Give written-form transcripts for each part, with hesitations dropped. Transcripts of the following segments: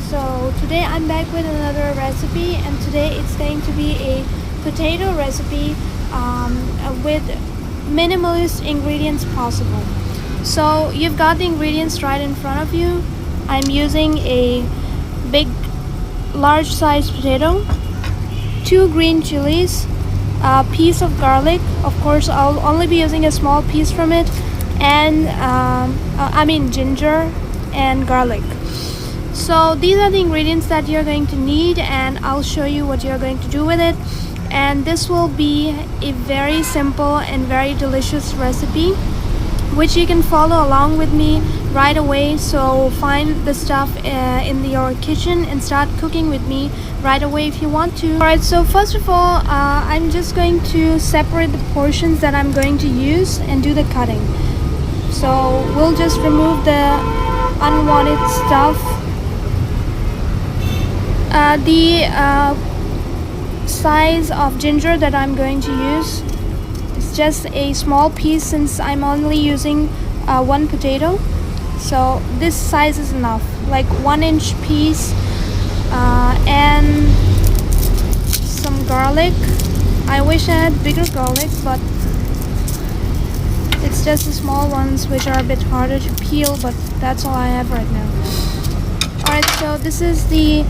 So today I'm back with another recipe, and today it's going to be a potato recipe with minimalist ingredients possible. So you've got the ingredients right in front of you. I'm using a big large sized potato, 2 green chilies, a piece of garlic. Of course I'll only be using a small piece from it, and ginger and garlic. So these are the ingredients that you're going to need, and I'll show you what you're going to do with it. And this will be a very simple and very delicious recipe which you can follow along with me right away. So find the stuff in your kitchen and start cooking with me right away if you want to. Alright, so first of all, I'm just going to separate the portions that I'm going to use and do the cutting. So we'll just remove the unwanted stuff. The size of ginger that I'm going to use is just a small piece, since I'm only using one potato. So this size is enough, like 1-inch piece, and some garlic. I wish I had bigger garlic, but it's just the small ones which are a bit harder to peel, but that's all I have right now. Alright, so this is the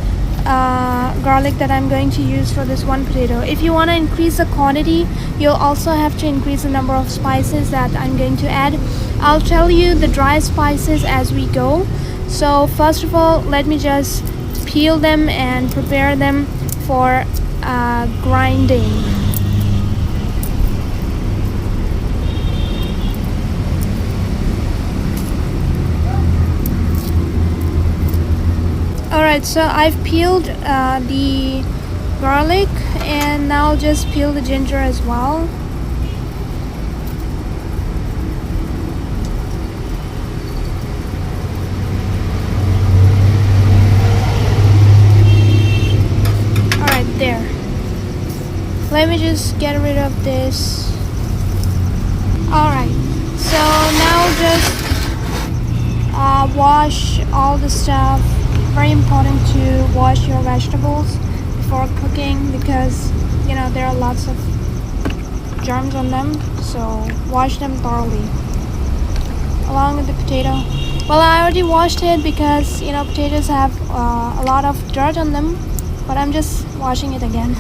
garlic that I'm going to use for this one potato. If you want to increase the quantity, you'll also have to increase the number of spices that I'm going to add. I'll tell you the dry spices as we go. So first of all, let me just peel them and prepare them for grinding. Alright, so I've peeled the garlic, and now I'll just peel the ginger as well. Alright, there. Let me just get rid of this. Alright, so now just wash all the stuff. Very important to wash your vegetables before cooking, because there are lots of germs on them, so wash them thoroughly along with the potato. Well, I already washed it because potatoes have a lot of dirt on them, but I'm just washing it again.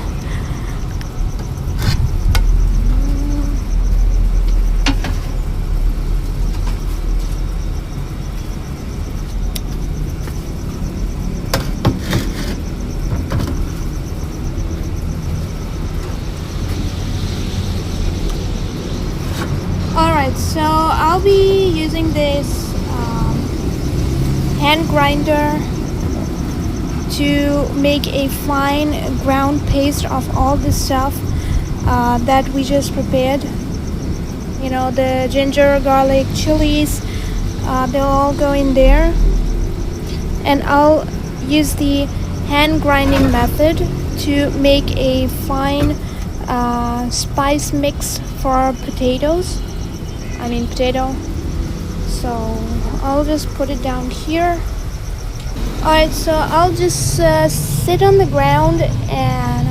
Alright, so I'll be using this hand grinder to make a fine ground paste of all this stuff that we just prepared. The ginger, garlic, chilies, they'll all go in there. And I'll use the hand grinding method to make a fine spice mix for potatoes. Potato. So I'll just put it down here. Alright, so I'll just sit on the ground and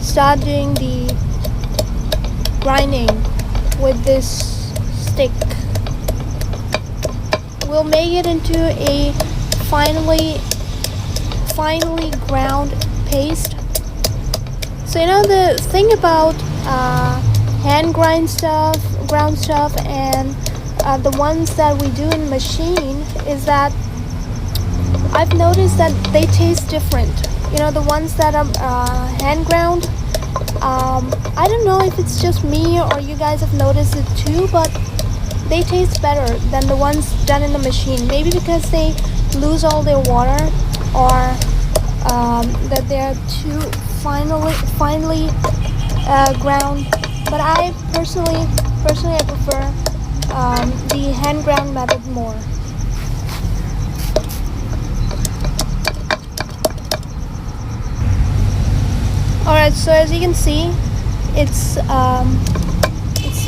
start doing the grinding with this stick. We'll make it into a finely ground paste. So the thing about hand ground stuff and the ones that we do in machine is that I've noticed that they taste different. The ones that are hand ground, I don't know if it's just me or you guys have noticed it too, but they taste better than the ones done in the machine. Maybe because they lose all their water, or that they're too finely ground. But I personally I prefer the hand ground method more. Alright, so as you can see, it's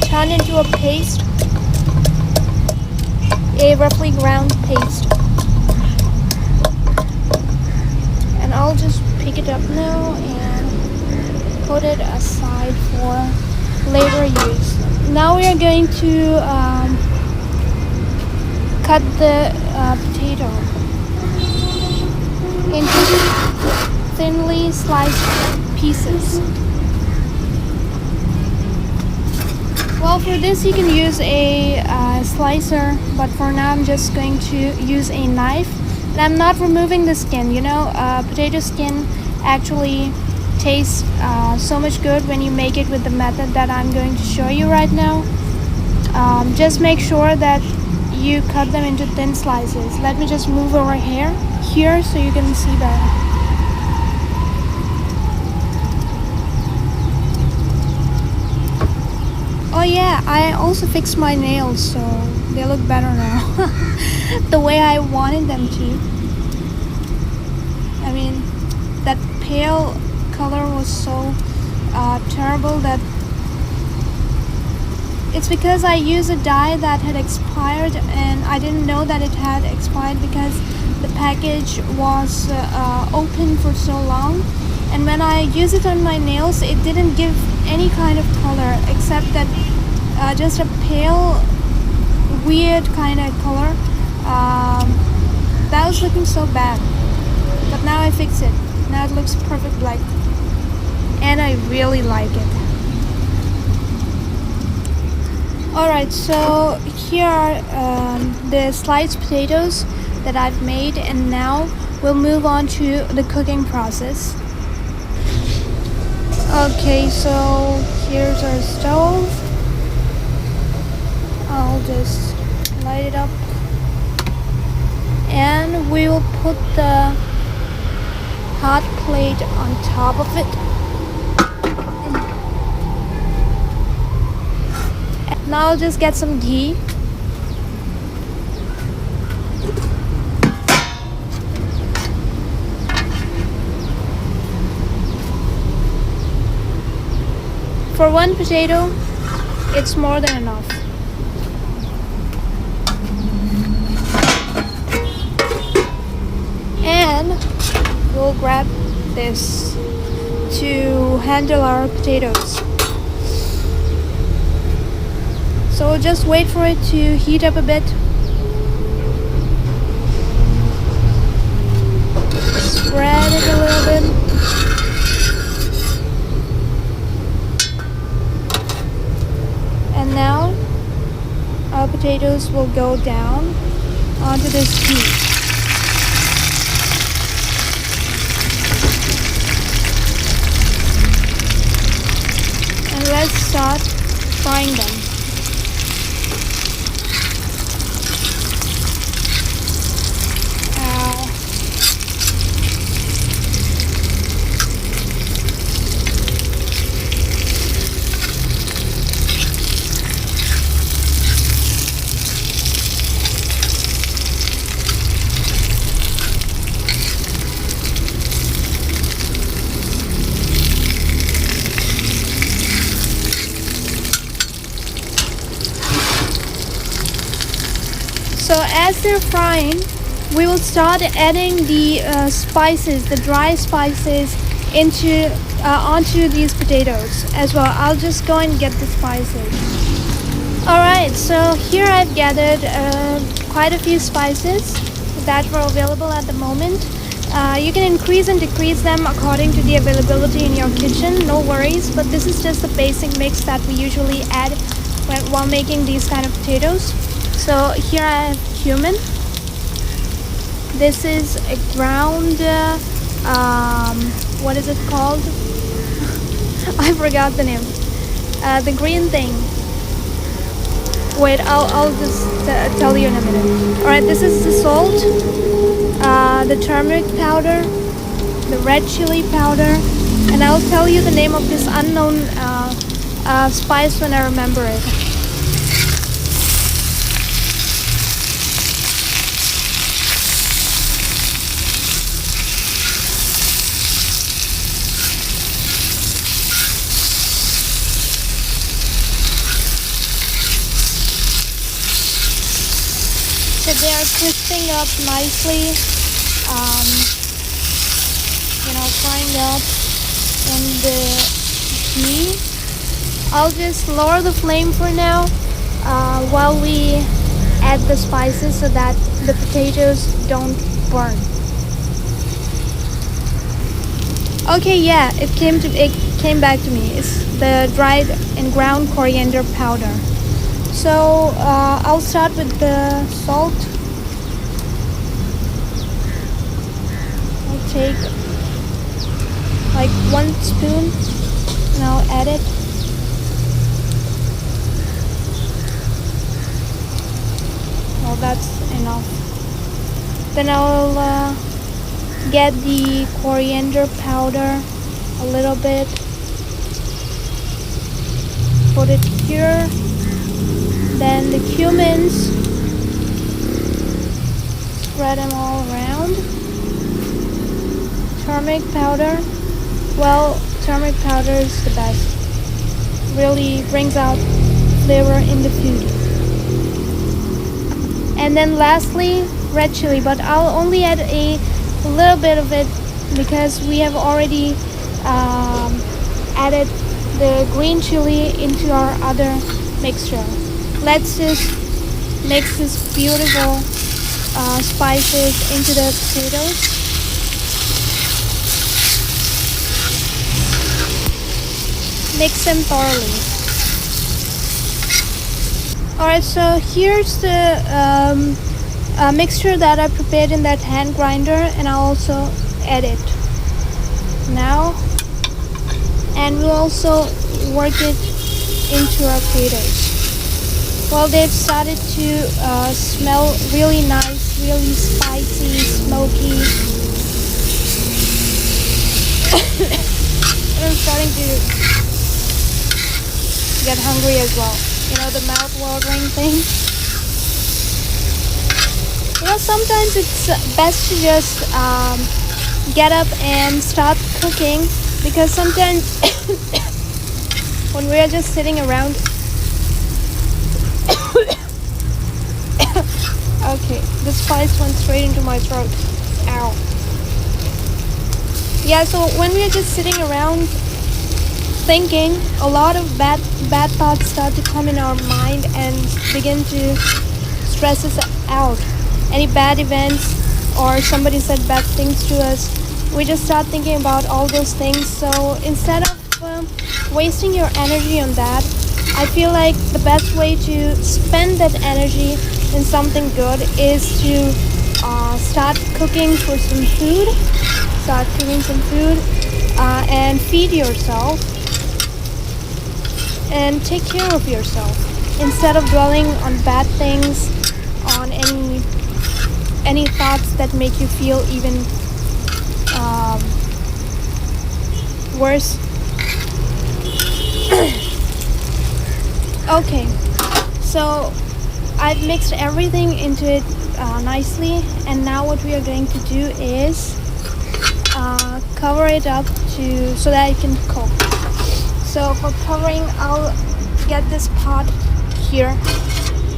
turned into a paste, a roughly ground paste. put it aside for later use. Now we are going to cut the potato into thinly sliced pieces. Well, for this you can use a slicer, but for now I'm just going to use a knife. And I'm not removing the skin. Potato skin actually tastes so much good when you make it with the method that I'm going to show you right now. Just make sure that you cut them into thin slices. Let me just move over here so you can see better. Oh yeah, I also fixed my nails, so they look better now. The way I wanted them to. I mean, that pale color was so terrible that it's because I used a dye that had expired, and I didn't know that it had expired because the package was open for so long. And when I used it on my nails, it didn't give any kind of color except that just a pale, weird kind of color. That was looking so bad, but now I fixed it. Now it looks perfect black, and I really like it. Alright, so here are the sliced potatoes that I've made, and now we'll move on to the cooking process. Okay, so here's our stove. I'll just light it up, and we will put the hot plate on top of it. Now I'll just get some ghee. For one potato, it's more than enough. And we'll grab this to handle our potatoes. So we'll just wait for it to heat up a bit. Spread it a little bit. And now our potatoes will go down onto this heat. And let's start frying them. So as they're frying, we will start adding the spices, the dry spices, onto these potatoes as well. I'll just go and get the spices. Alright, so here I've gathered quite a few spices that were available at the moment. You can increase and decrease them according to the availability in your kitchen, no worries, but this is just the basic mix that we usually add while making these kind of potatoes. So here I have cumin. This is a ground, what is it called? I forgot the name. The green thing. Wait, I'll just tell you in a minute. Alright, this is the salt, the turmeric powder, the red chili powder, and I'll tell you the name of this unknown spice when I remember it. So they are crisping up nicely, frying up in the me. I'll just lower the flame for now while we add the spices so that the potatoes don't burn. Okay, yeah, it came back to me. It's the dried and ground coriander powder. So I'll start with the salt. I'll take like 1 spoon and I'll add it. Well, that's enough. Then I'll get the coriander powder a little bit. Put it here. Then the cumins. Spread them all around. Turmeric powder. Well, turmeric powder is the best. Really brings out flavor in the food. And then lastly, red chili, but I'll only add a little bit of it because we have already added the green chili into our other mixture. Let's just mix this beautiful spices into the potatoes. Mix them thoroughly. Alright, so here's the mixture that I prepared in that hand grinder, and I'll also add it now. And we'll also work it into our potatoes. Well, they've started to smell really nice, really spicy, smoky. And I'm starting to get hungry as well. You know, the mouth-watering thing. You know, sometimes it's best to just get up and start cooking, because sometimes when we're just sitting around. Okay, the spice went straight into my throat. Ow. Yeah, so when we're just sitting around thinking, a lot of bad thoughts start to come in our mind and begin to stress us out. Any bad events or somebody said bad things to us, we just start thinking about all those things. So instead of wasting your energy on that, I feel like the best way to spend that energy in something good is to start cooking for some food, and feed yourself and take care of yourself instead of dwelling on bad things, on any thoughts that make you feel even worse. Okay, so I've mixed everything into it nicely, and now what we are going to do is cover it up so that it can cook. So for covering, I'll get this pot here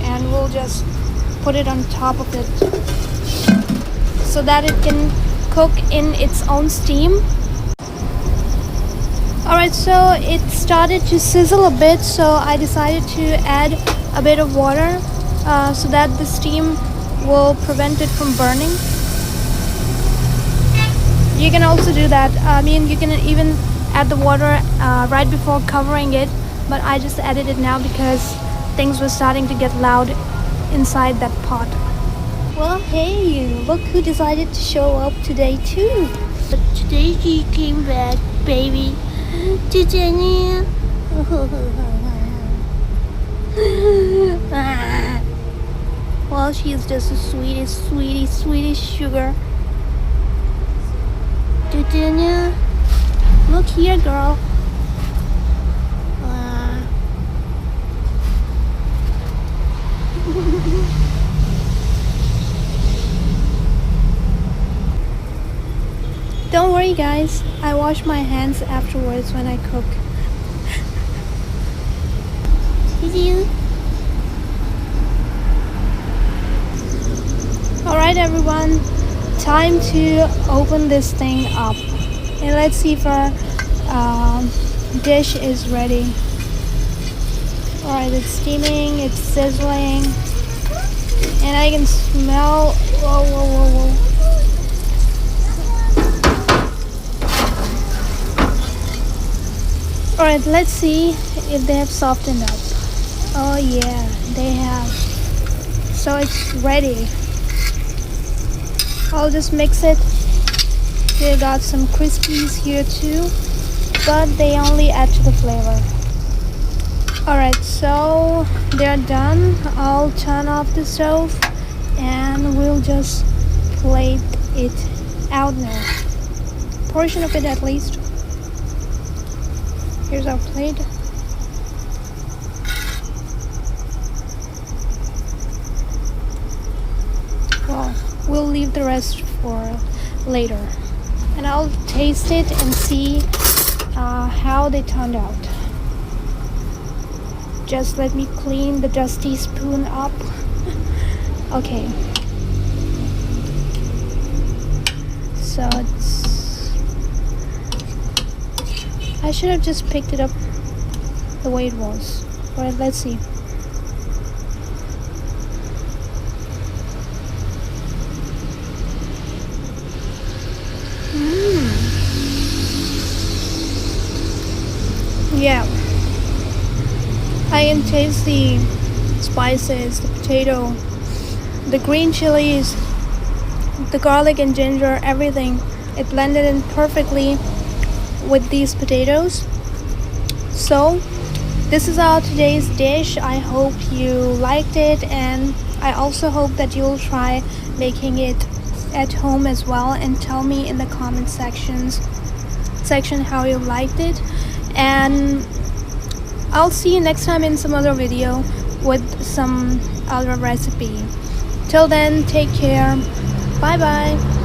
and we'll just put it on top of it so that it can cook in its own steam. Alright, so it started to sizzle a bit, so I decided to add a bit of water so that the steam will prevent it from burning. You can also do that. I mean, you can even add the water right before covering it, but I just added it now because things were starting to get loud inside that pot. Well, hey, look who decided to show up today too. But today she came back, baby. Today. Well, she is just the sweetest sugar. Titania, look here, girl. Don't worry, guys. I wash my hands afterwards when I cook. Alright, everyone. Time to open this thing up. And let's see if our dish is ready. Alright, it's steaming, it's sizzling, and I can smell. Whoa, whoa, whoa, whoa. Alright, let's see if they have softened up. Oh yeah, they have. So it's ready. I'll just mix it. They got some crispies here too, but they only add to the flavor. Alright, so they're done. I'll turn off the stove and we'll just plate it out now. Portion of it at least. Here's our plate. Well, we'll leave the rest for later. And I'll taste it and see how they turned out. Just let me clean the dusty spoon up. Okay. So I should have just picked it up the way it was. Alright, let's see. Yeah. I can taste the spices, the potato, the green chilies, the garlic and ginger, everything. It blended in perfectly with these potatoes. So this is our today's dish. I hope you liked it, and I also hope that you'll try making it at home as well, and tell me in the comment section how you liked it. And I'll see you next time in some other video with some other recipe. Till then, take care. Bye bye.